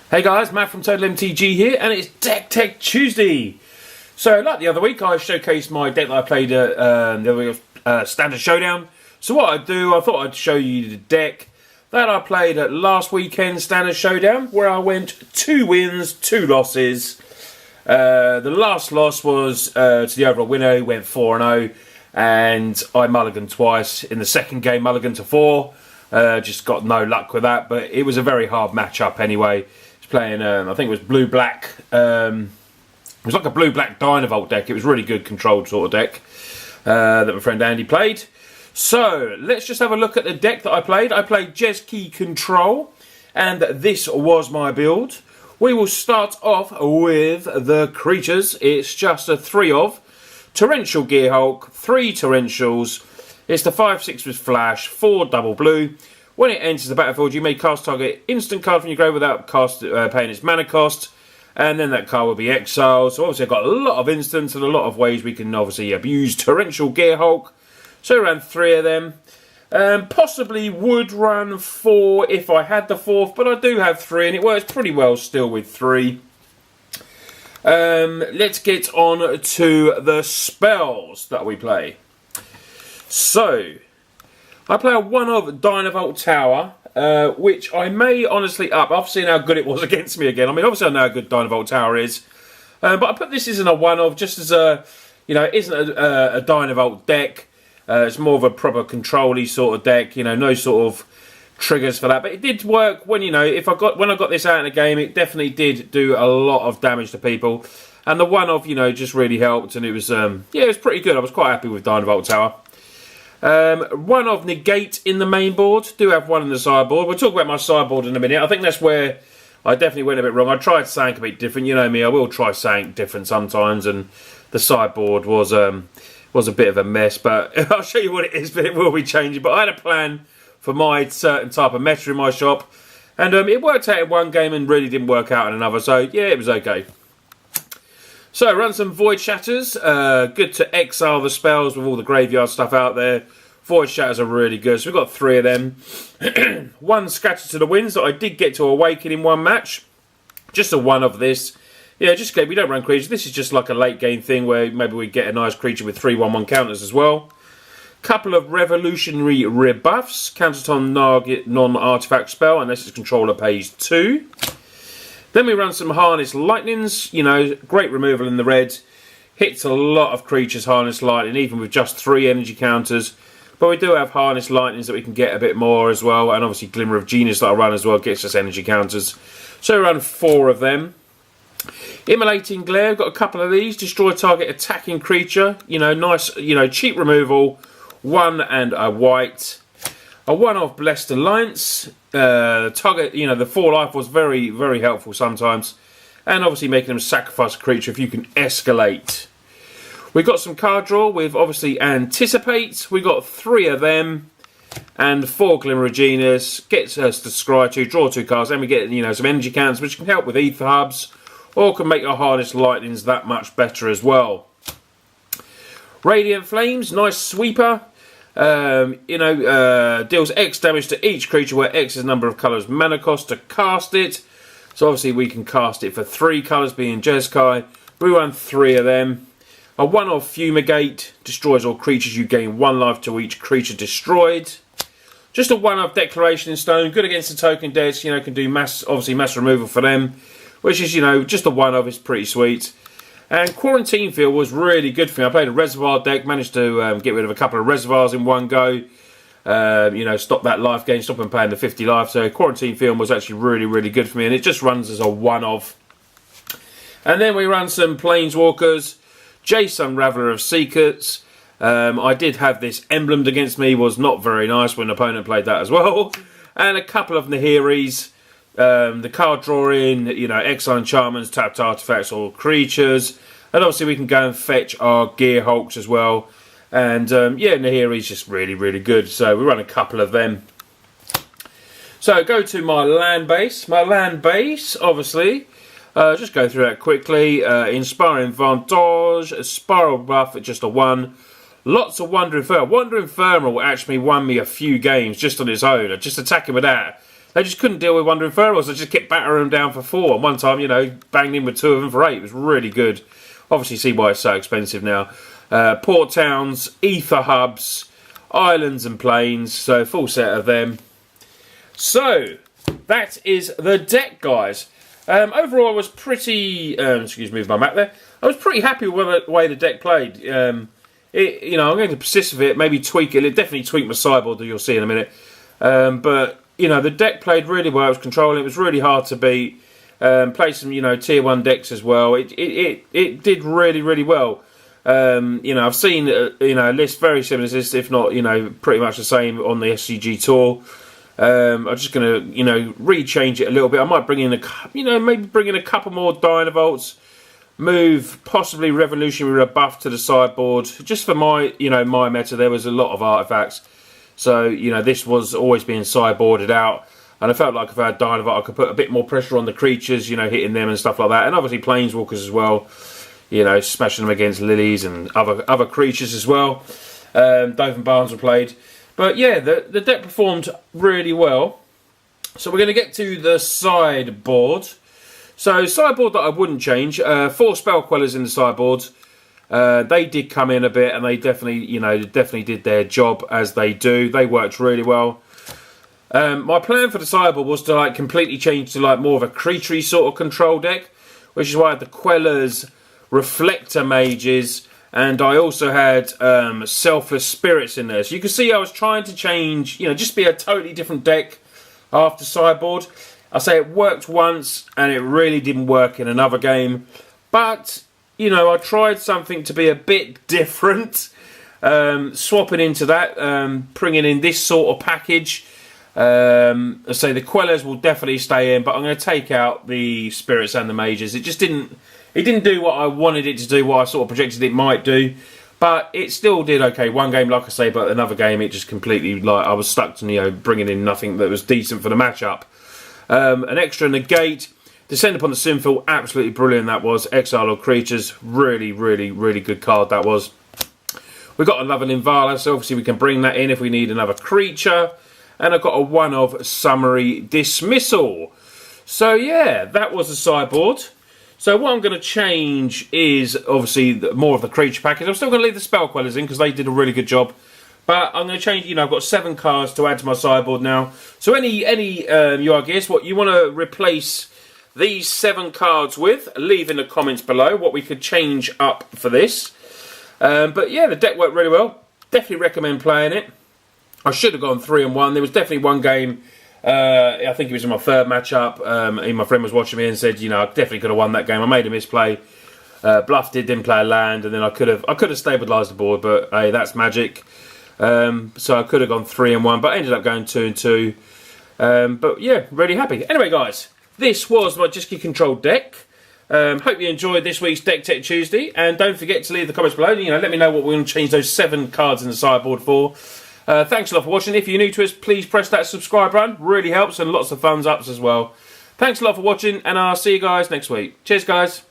Hey guys, Matt from Total MTG here, and it's Deck Tech Tuesday. So, like the other week, I showcased my deck that I played at the other week of Standard Showdown. So what I thought I'd show you the deck that I played at last weekend Standard Showdown, where I went 2 wins, 2 losses. The last loss was to the overall winner, who went 4-0, and I mulliganed twice. In the second game, mulliganed to 4. Just got no luck with that, but it was a very hard matchup anyway. Playing, I think it was blue-black. It was like a blue-black Dynavolt deck. It was really good controlled sort of deck that my friend Andy played. So, let's just have a look at the deck that I played. I played JESKAI CONTROL, and this was my build. We will start off with the creatures. It's just a 3 of Torrential Gearhulk, 3 Torrentials. It's the 5/6 with Flash, 4 double blue. When it enters the battlefield, you may cast target instant card from your grave without paying its mana cost, and then that card will be exiled. So obviously I've got a lot of instants and a lot of ways we can obviously abuse Torrential Gearhulk. So around 3 of them. Possibly would run 4 if I had the 4th, but I do have 3 and it works pretty well still with 3. Let's get on to the spells that we play. So, I play a 1 of Dynavolt Tower, which I may honestly up. I've seen how good it was against me again. I mean, obviously I know how good Dynavolt Tower is. But I put this as a 1 of just as a, it isn't a Dynavolt deck. It's more of a proper control-y sort of deck. No sort of triggers for that. But it did work when, when I got this out in the game, it definitely did do a lot of damage to people. And the 1 of, just really helped. And it was, it was pretty good. I was quite happy with Dynavolt Tower. 1 of Negate in the main board. Do have 1 in the sideboard. We'll talk about my sideboard in a minute. I think that's where I definitely went a bit wrong. I tried something a bit different. You know me, I will try something different sometimes, and the sideboard was a bit of a mess. But I'll show you what it is, but it will be changing. But I had a plan for my certain type of meta in my shop, and it worked out in one game and really didn't work out in another. So yeah, it was okay. So, run some Void Shatters. Good to exile the spells with all the graveyard stuff out there. Void Shatters are really good. So, we've got 3 of them. 1 Scatter to the Winds that I did get to awaken in one match. Just a 1 of this. Yeah, we don't run creatures. This is just like a late game thing where maybe we get a nice creature with 3/1/1 counters as well. Couple of Revolutionary Rebuffs. Counters on non-artifact spell unless its controller pays 2. Then we run some Harness Lightnings, great removal in the red. Hits a lot of creatures, Harness Lightning, even with just 3 energy counters. But we do have Harness Lightnings that we can get a bit more as well. And obviously Glimmer of Genius that I run as well gets us energy counters. So we run 4 of them. Immolating Glare, we've got a couple of these. Destroy target attacking creature. Nice, cheap removal. 1 and a white. A 1 of Blessed Alliance. Target, the 4 life was very, very helpful sometimes. And obviously making them sacrifice a creature if you can escalate. We got some card draw with obviously Anticipate. We got 3 of them. And 4 Glimmer of Genius. Gets us to scry 2, draw 2 cards. Then we get, some energy counters which can help with Ether Hubs. Or can make our Harness Lightnings that much better as well. Radiant Flames, nice sweeper. Deals X damage to each creature where X is the number of colours mana cost to cast it. So obviously we can cast it for 3 colours being Jeskai. We run 3 of them. A 1 of Fumigate. Destroys all creatures. You gain 1 life to each creature destroyed. Just a 1 of Declaration in Stone. Good against the token deaths. Can do mass removal for them. Which is, just a 1 of. It's pretty sweet. And Quarantine Field was really good for me. I played a Reservoir deck, managed to get rid of a couple of Reservoirs in one go. Stop that life gain, stop them paying the 50 life. So Quarantine Field was actually really, really good for me. And it just runs as a 1 of. And then we run some Planeswalkers. Jace, Unraveler of Secrets. I did have this emblemed against me. Was not very nice when an opponent played that as well. And a couple of Nahiris. The card drawing, exile enchantments, tapped artifacts or creatures. And obviously we can go and fetch our Gearhulks as well. And Nahiri's just really, really good. So we run a couple of them. So go to my land base. My land base, obviously, just go through that quickly. Inspiring Vantage, a Spiral Buff at just a 1. Lots of Wonder Infernal. Wonder Infernal actually won me a few games just on its own. Just attacking with that. they just couldn't deal with Wandering Furballs. They just kept battering them down for 4. And one time, you know, banged in with 2 of them for 8. It was really good. Obviously, see why it's so expensive now. Port towns, ether hubs, islands and plains. So, full set of them. So, that is the deck, guys. Overall, I was pretty... excuse me, my map there. I was pretty happy with the way the deck played. You know, I'm going to persist with it, maybe tweak it. It'll definitely tweak my sideboard, that you'll see in a minute. But, you know, the deck played really well. It was controlling. It was really hard to beat. Played some, you know, tier 1 decks as well. It did really, really well. You know, I've seen, you know, a list very similar to this, if not, you know, pretty much the same on the SCG tour. I'm just going to, you know, rechange it a little bit. I might bring in maybe bring in a couple more Dynavolt. Move possibly Revolutionary Rebuff to the sideboard. Just for my, you know, my meta, there was a lot of artifacts. So, you know, this was always being sideboarded out. And I felt like if I had Dynavolt, I could put a bit more pressure on the creatures, you know, hitting them and stuff like that. And obviously Planeswalkers as well. You know, smashing them against lilies and other creatures as well. Dove and Barnes were played. But yeah, the deck performed really well. So we're going to get to the sideboard. So sideboard that I wouldn't change. 4 spell quellers in the sideboard. They did come in a bit, and they definitely, you know, did their job as they do. They worked really well. My plan for the sideboard was to like completely change to like more of a creature sort of control deck, which is why I had the quellers, reflector mages, and I also had selfless spirits in there. So you can see I was trying to change, you know, just be a totally different deck after sideboard. I say it worked once and it really didn't work in another game. But, you know, I tried something to be a bit different. Swapping into that, bringing in this sort of package. I say the quellers will definitely stay in, but I'm going to take out the spirits and the mages. It just didn't do what I wanted it to do, what I sort of projected it might do. But it still did okay. One game, like I say, but another game, it just completely, like, I was stuck to, you know, bringing in nothing that was decent for the matchup. An extra negate. Descend upon the Sinful, absolutely brilliant that was. Exile all creatures, really, really, really good card that was. We've got another Linvala, so obviously we can bring that in if we need another creature. And I've got a 1 of Summary Dismissal. So yeah, that was the sideboard. So what I'm going to change is obviously more of the creature package. I'm still going to leave the spell quellers in because they did a really good job. But I'm going to change, you know, I've got 7 cards to add to my sideboard now. So any you ideas what you want to replace these 7 cards with, leave in the comments below what we could change up for this. But yeah, the deck worked really well. Definitely recommend playing it. I should have gone 3-1. There was definitely one game, I think it was in my 3rd matchup. My friend was watching me and said, you know, I definitely could have won that game. I made a misplay, bluffed it, didn't play a land, and then I could have stabilised the board. But hey, that's magic. So I could have gone 3-1, but I ended up going 2-2. But yeah, really happy. Anyway, guys, this was my JESKAI Control deck. Hope you enjoyed this week's Deck Tech Tuesday, and don't forget to leave the comments below. You know, let me know what we're going to change those 7 cards in the sideboard for. Thanks a lot for watching. If you're new to us, please press that subscribe button. Really helps, and lots of thumbs ups as well. Thanks a lot for watching, and I'll see you guys next week. Cheers, guys.